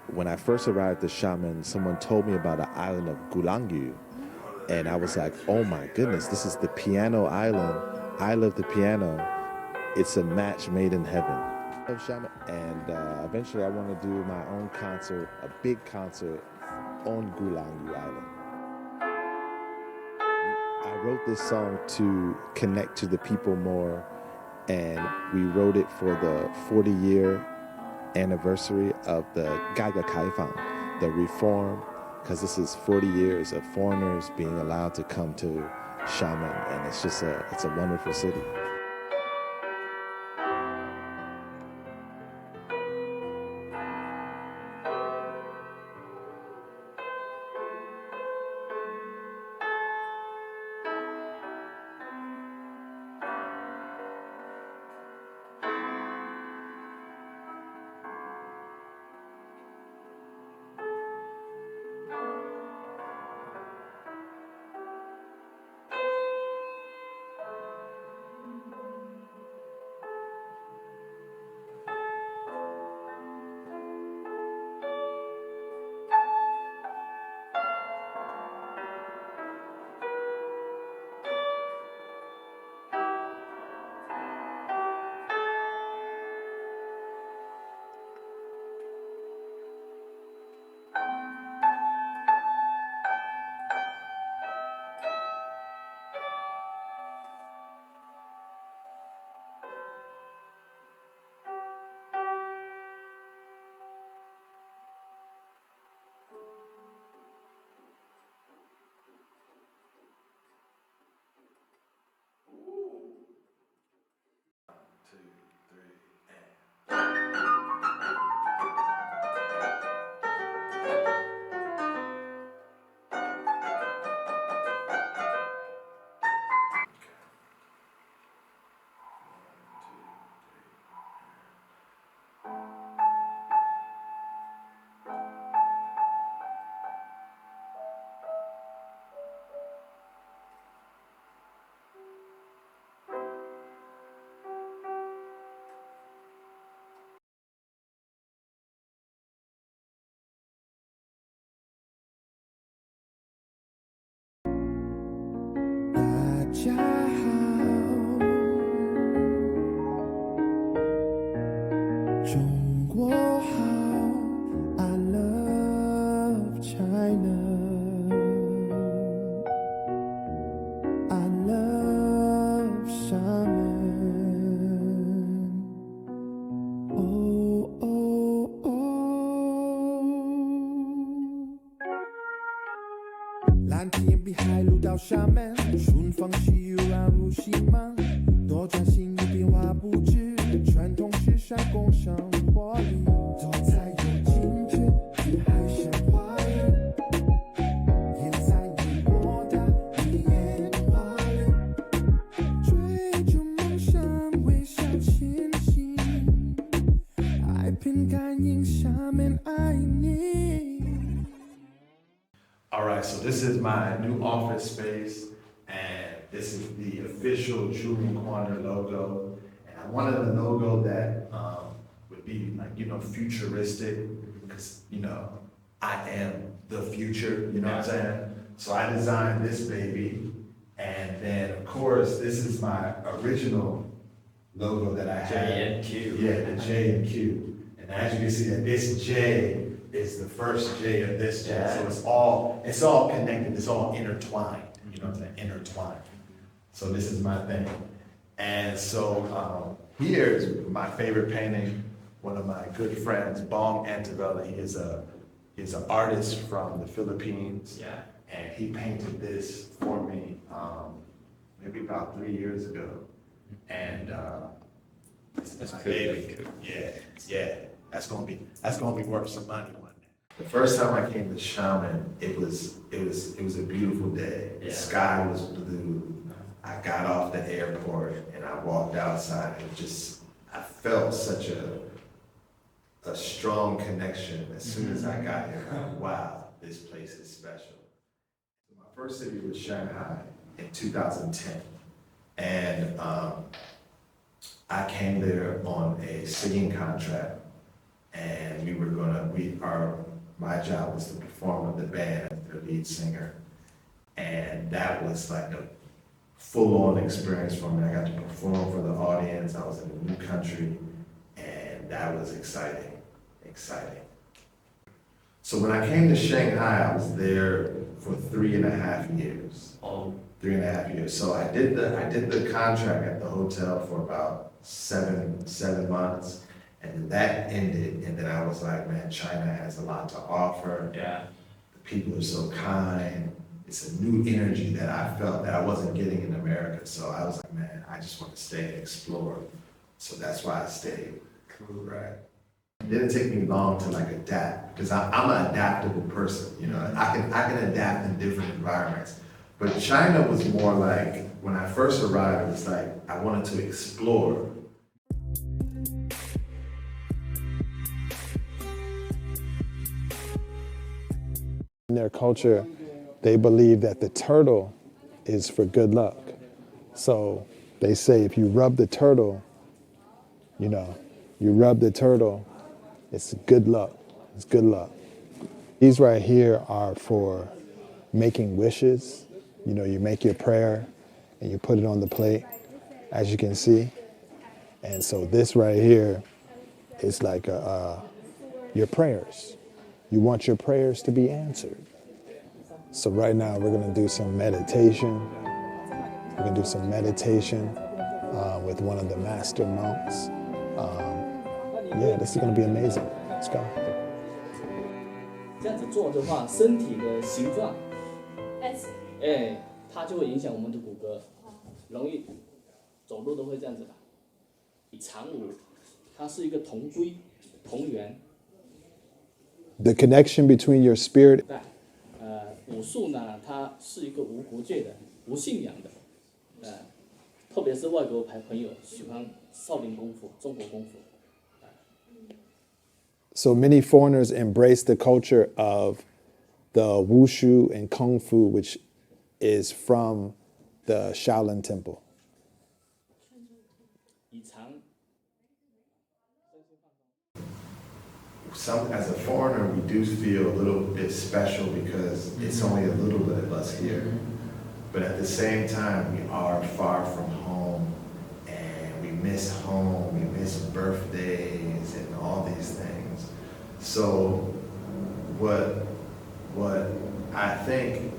When I first arrived at Xiamen, someone told me about the island of Gulangyu, and I was like, oh my goodness, this is the piano island. I love the piano. It's a match made in heaven. Of Xiamen, and eventually I want to do my own concert, a big concert on Gulangyu Island. I wrote this song to connect to the people more, and we wrote it for the 40-year anniversary of the 改革开放, the reform, because this is 40 years of foreigners being allowed to come to Xiamen, and it's a wonderful city. I love China. I love Xiamen. Oh, oh, oh. 蓝天碧海路到厦门，顺风细雨软如细芒，多转新意变化不止，传统时尚共享活力，多彩有精致，比海像花园，眼在你我的一眼花人，追逐梦想微笑前行，爱凭感应厦门爱你。All right, so this is my new office space, and this is the official Julian Corner logo. And I wanted a logo that would be like, futuristic, because, I am the future, you know what I'm saying? So I designed this baby, and then of course, this is my original logo that I had. J and Q. Yeah, the J and Q. And as you can see, that this J is the first J of this J. Yeah. So it's all connected, it's all intertwined, you know what I'm saying, intertwined. So this is my thing. And so here's my favorite painting, one of my good friends, Bong Antevella. He's an artist from the Philippines. Yeah. And he painted this for me maybe about 3 years ago. And That's my cool. baby. Yeah. That's gonna be worth some money one day. The first time I came to Xiamen, it was a beautiful day. The Yeah. sky was blue. I got off the airport and I walked outside and I felt such a strong connection as soon as I got here. Like, wow, this place is special. My first city was Shanghai in 2010. And I came there on a singing contract, and my job was to perform with the band as their lead singer. And that was like a full-on experience for me. I got to perform for the audience. I was in a new country, and that was exciting. So when I came to Shanghai, I was there for 3.5 years. Oh. 3.5 years. So I did the contract at the hotel for about seven months, and that ended. And then I was like, man, China has a lot to offer. Yeah. The people are so kind. It's a new energy that I felt that I wasn't getting in America. So I was like, man, I just want to stay and explore. So that's why I stayed. Cool, right? It didn't take me long to like adapt, because I'm an adaptable person. You know, I can adapt in different environments. But China was more like, when I first arrived, it was like I wanted to explore. In their culture, they believe that the turtle is for good luck. So they say if you rub the turtle, it's good luck. It's good luck. These right here are for making wishes. You know, you make your prayer and you put it on the plate, as you can see. And so this right here is like your prayers. You want your prayers to be answered. So right now we're gonna do some meditation. We're gonna do some meditation with one of the master monks. Yeah, this is gonna be amazing. Let's go. 这样子做的话，身体的形状，它就会影响我们的骨骼，容易走路都会这样子的。长舞，它是一个同归同源。The connection between your spirit. 武术呢，它是一个无国界的、无信仰的，特别是外国朋友喜欢少林功夫、中国功夫。So many foreigners embrace the culture of the wushu and kung fu, which is from the Shaolin Temple. As a foreigner, we do feel a little bit special because it's only a little bit of us here. But at the same time, we are far from home, and we miss home, we miss birthdays and all these things. So what I think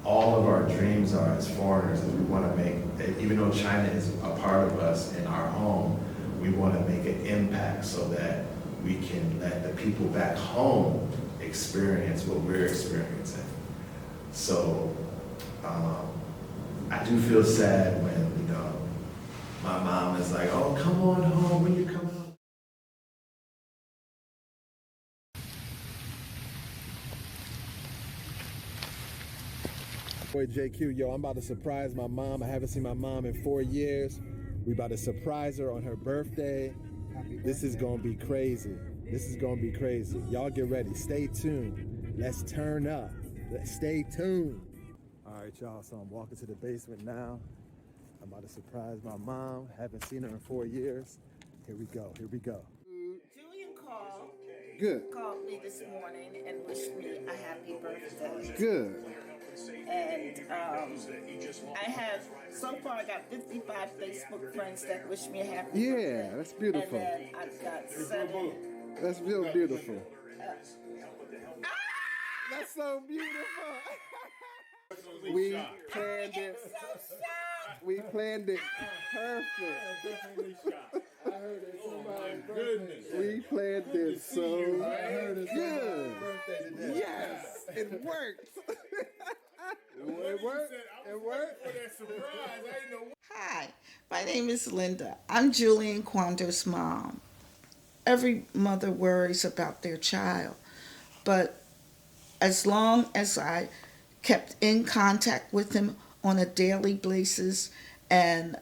all of our dreams are as foreigners is we want to make, even though China is a part of us in our home, we want to make an impact so that we can let the people back home experience what we're experiencing. So I do feel sad when, my mom is like, oh, come on home, when you come home. Boy JQ, yo, I'm about to surprise my mom. I haven't seen my mom in 4 years. We about to surprise her on her birthday. This is gonna be crazy. This is gonna be crazy. Y'all get ready. Stay tuned. Let's turn up. Let's stay tuned. All right, y'all. So I'm walking to the basement now. I'm about to surprise my mom. Haven't seen her in 4 years. Here we go. Here we go. Julian called. Good. Called me this morning and wished me a happy birthday. Good. And I have, so far I got 55 Facebook friends that wish me a happy birthday. Yeah, that's beautiful. And then I've got 7. That's real beautiful. That's so beautiful. We planned it. We planned it perfect. I heard it. Oh my goodness. We planned it so I heard it. good. Birthday today. Yes, it worked. It worked. It worked. For that surprise, I didn't know. Hi, my name is Linda. I'm Julian Quander's mom. Every mother worries about their child, but as long as I kept in contact with him on a daily basis and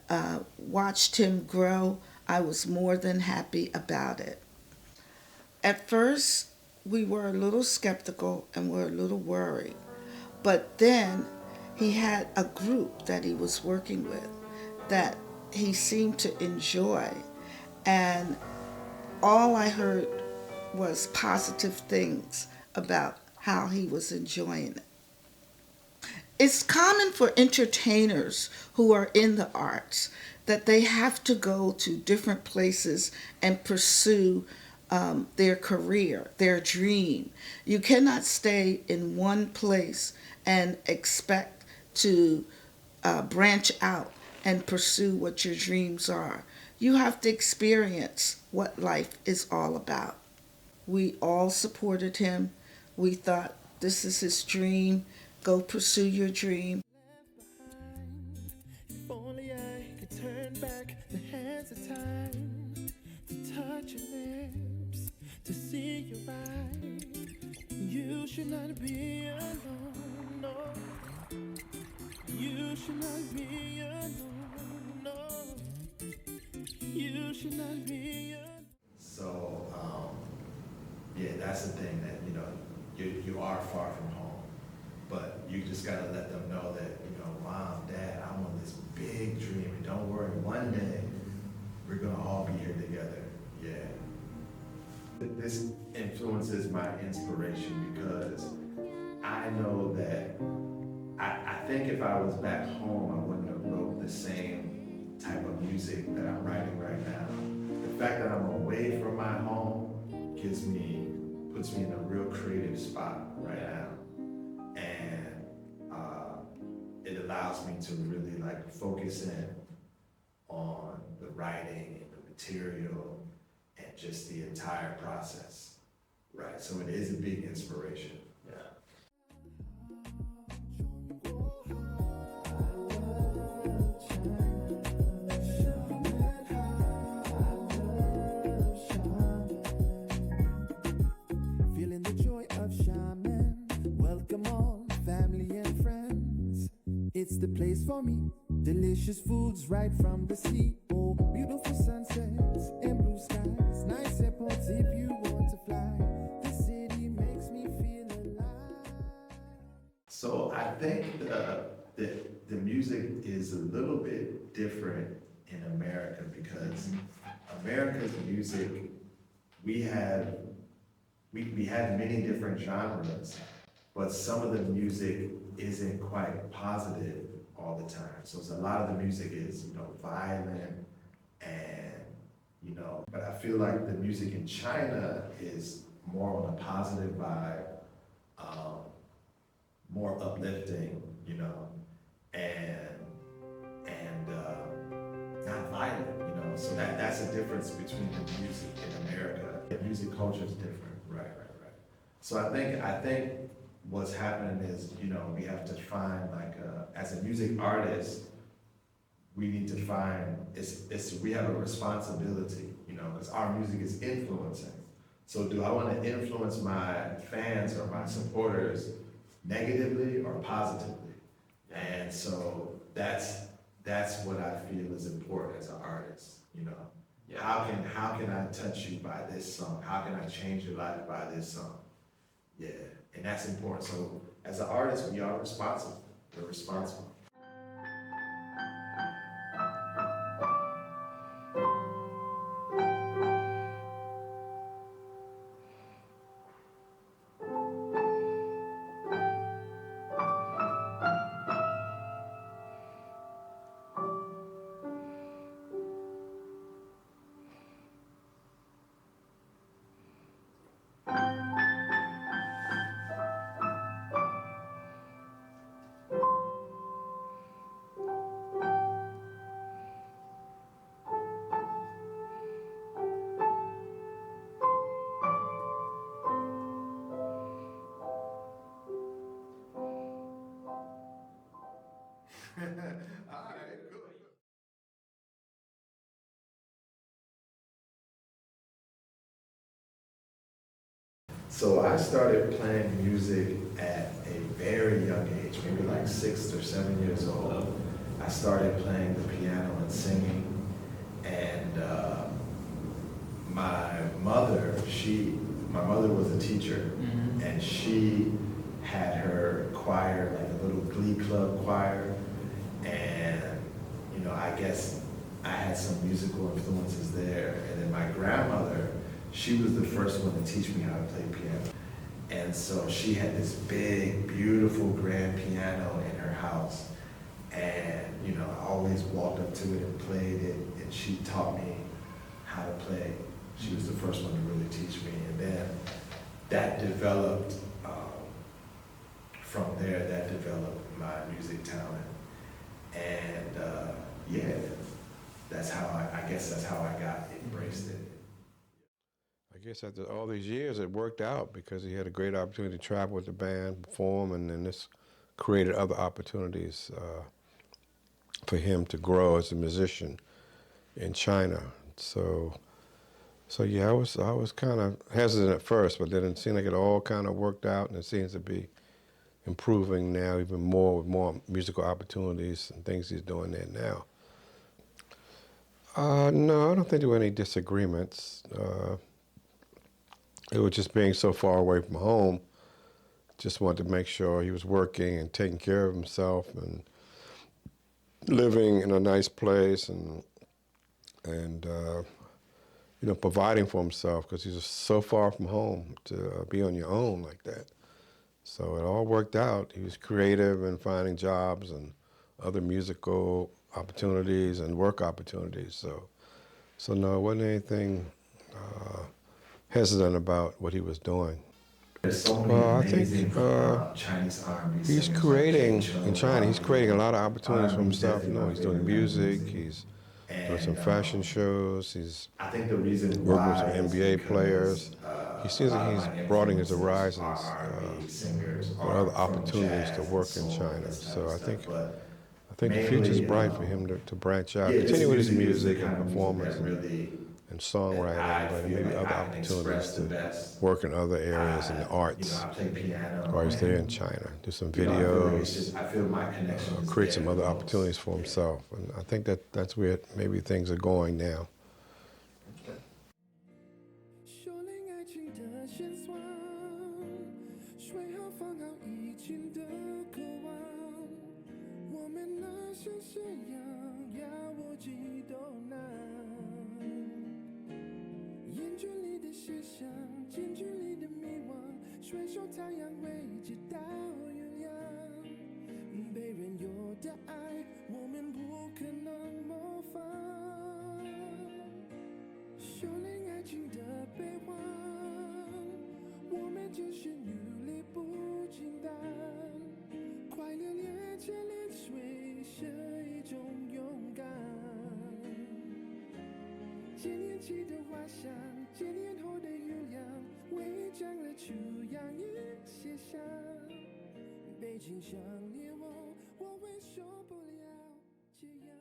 watched him grow, I was more than happy about it. At first, we were a little skeptical and were a little worried. But then he had a group that he was working with that he seemed to enjoy. And all I heard was positive things about how he was enjoying it. It's common for entertainers who are in the arts that they have to go to different places and pursue their career, their dream. You cannot stay in one place and expect to branch out and pursue what your dreams are. You have to experience what life is all about. We all supported him. We thought, this is his dream. Go pursue your dream. If only I could turn back the hands of time to touch your lips, to see your eyes. You should not be alone, no. You should not be alone, no. You should not be alone. So, yeah, that's the thing that, you are far from home, but you just gotta let them know that, Mom, Dad, I'm on this big dream, and don't worry, one day, we're gonna all be here together, yeah. This influences my inspiration because I know that I think if I was back home, I wouldn't have wrote the same type of music that I'm writing right now. The fact that I'm away from my home puts me in a real creative spot right now. And it allows me to really focus in on the writing and the material and just the entire process, right? So it is a big inspiration, yeah. Feeling the joy of Xiamen. Welcome all, family and friends. It's the place for me. Delicious foods right from the sea. Oh, beautiful sunsets and blue skies. Nice airports if you want to fly. The city makes me feel alive. So I think the music is a little bit different in America because America's music, we had many different genres, but some of the music isn't quite positive all the time. So a lot of the music is, violent and, but I feel like the music in China is more on a positive vibe, more uplifting, and not violent, So that's the difference between the music in America. The music culture is different, right. So I think what's happening is, we have to find as a music artist, we need to find, we have a responsibility, because our music is influencing. So do I want to influence my fans or my supporters negatively or positively? And so that's what I feel is important as an artist, Yeah. How can I touch you by this song? How can I change your life by this song? Yeah, and that's important. So as an artist, we are responsible. We're responsible. All right, cool. So I started playing music at a very young age, maybe like 6 or 7 years old, I started playing the piano and singing. And my mother was a teacher, and she had her choir, like a little glee club choir. And, you know, I guess I had some musical influences there. And then my grandmother, she was the first one to teach me how to play piano. And so she had this big, beautiful grand piano in her house. And, you know, I always walked up to it and played it, and she taught me how to play. She was the first one to really teach me. And then that developed, from there, that developed my music talent. And yeah, that's how I guess that's how I got embraced it. I guess after all these years, it worked out because he had a great opportunity to travel with the band, perform, and then this created other opportunities for him to grow as a musician in China. So yeah, I was kind of hesitant at first, but then it seemed like it all kind of worked out, and it seems to be improving now even more with more musical opportunities and things he's doing there now. No, I don't think there were any disagreements. It was just being so far away from home. Just wanted to make sure he was working and taking care of himself and living in a nice place and you know, providing for himself, because he's so far from home to be on your own like that. So it all worked out. He was creative in finding jobs and other musical opportunities and work opportunities. So no, it wasn't anything hesitant about what he was doing. There's so many amazing Chinese R&B He's singers creating, like in China, he's creating a lot of opportunities for R&B himself. You know, he's doing definitely music, amazing. he's doing And, some fashion shows, he's I think the reason working with why some is NBA because, players. He seems a lot like of he's my broadening his influences horizons are R&B singers with are other from opportunities jazz to and work in soul and China. this type So of I stuff, think but the future's mainly, bright for him to branch out, yeah, this continue with his is the music kind and of music performance that really and that songwriting, I but feel maybe like other I can express opportunities the to best. work in other areas in the You know, arts I play piano. while he's there in and, China. Do some you know, I feel like it's videos, just, I feel my connection is create there some the other most. opportunities for Yeah. himself. And I think that's where maybe things are going now. 修炼爱情的线索，水后放好已经的渴望，我们那些信仰要我几都难。烟圈里的遐想，间距里的迷惘，水手太阳会直到月亮。被人有的爱，我们不可能模仿。修炼爱情的悲欢，我们就是努力不简单。快乐连接连随是一种勇敢。千年起的花香，千年后的月亮，为将来出洋溢写下。被情像猎物，我会受不了这样。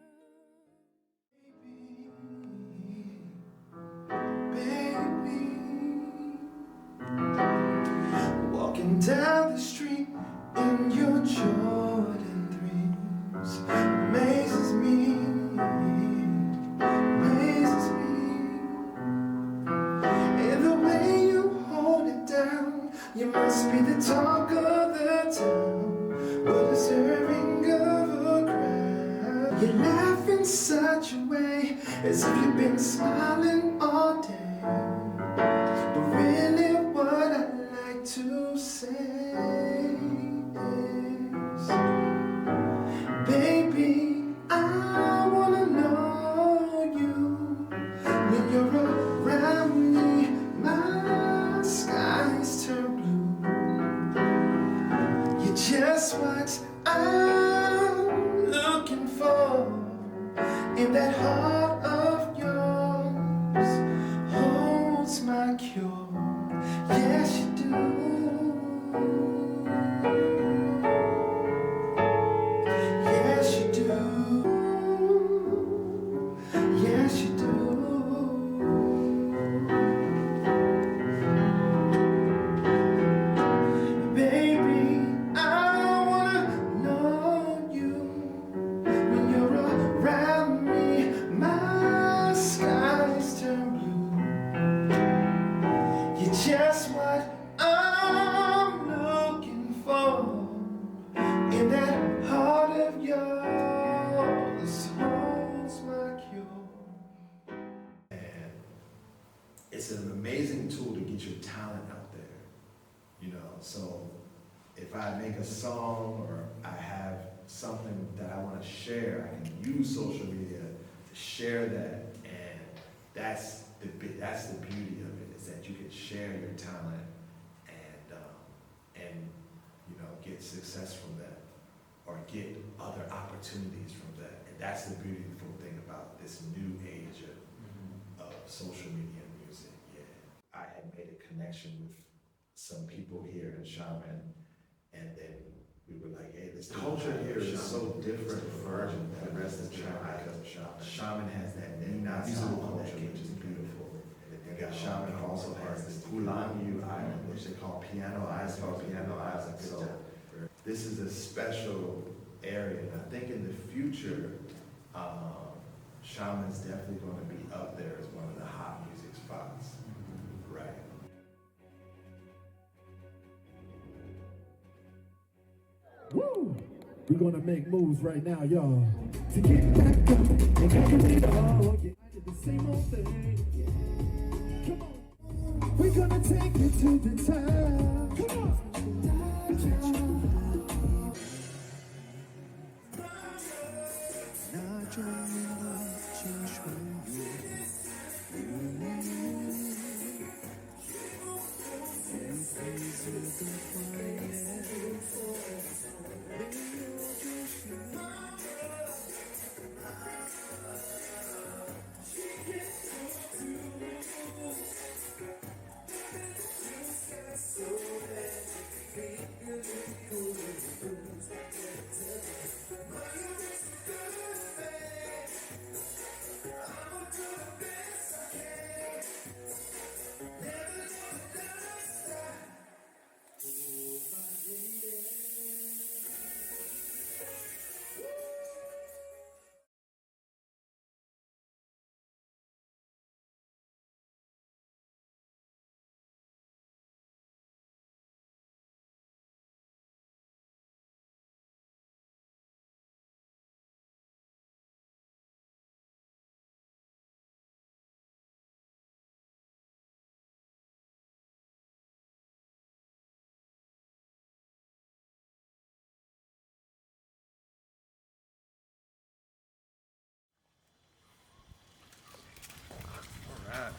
Walking down the street in your Jordan 3s amazes me, amazes me. And the way you hold it down, you must be the talk of the town, well deserving of a crown. You laugh in such a way as if you've been smiling all day. But really what I like to say is, baby, I wanna know you. When you're around me, my skies turn blue. You're just what I'm looking for in that heart of yours. Holds my cure, yes you do. Yes you do. Yes you do. Baby, I it's an amazing tool to get your talent out there, you know. So if I make a song or I have something that I want to share, I can use social media to share that, and that's the beauty of it, is that you can share your talent and you know, get success from that, or get other opportunities from that. And that's the beautiful thing about this new age of social media and music. Yeah, I had made a connection with some people here in Xiamen, and then we were like, hey, this culture here is so different from the rest of China. Xiamen has that musical culture, which is beautiful. And then Xiamen also has this Ulanyu island, which they call Piano Island. So this is a special area, and I think in the future, Xiamen's definitely going to be up there as one of the hot music spots. Right. Woo! We're gonna make moves right now, y'all. To get back up and conquer it all. Yeah, I did the same old thing. Yeah. Come on. We're gonna take it to the top. Come on. Alright.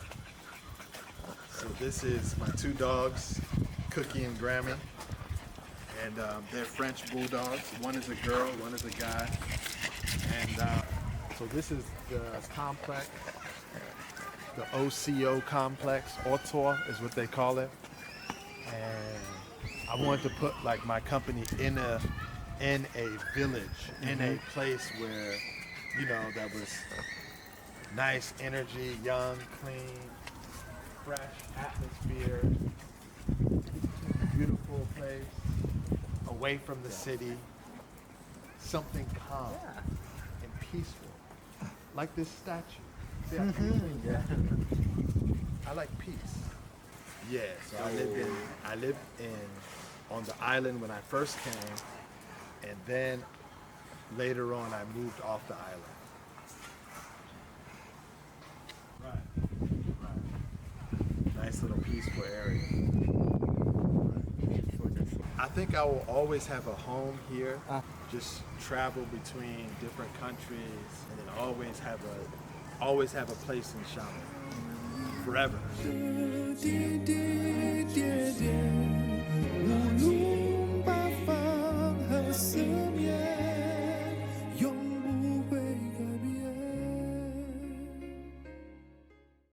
So this is my two dogs, Cookie and Grammy. And they're French bulldogs. One is a girl, one is a guy. And so this is the complex, the OCO complex. Autor is what they call it. And I wanted to put like my company in a village, in a place where, you know, that was nice energy, young, clean, fresh atmosphere, beautiful place, away from the city, something calm and peaceful, like this statue. See how peaceful? I like peace. Yeah, so I lived on the island when I first came, and then later on I moved off the island. Right. Nice little peaceful area. I think I will always have a home here. Just travel between different countries, and then always have a place in Xiamen forever.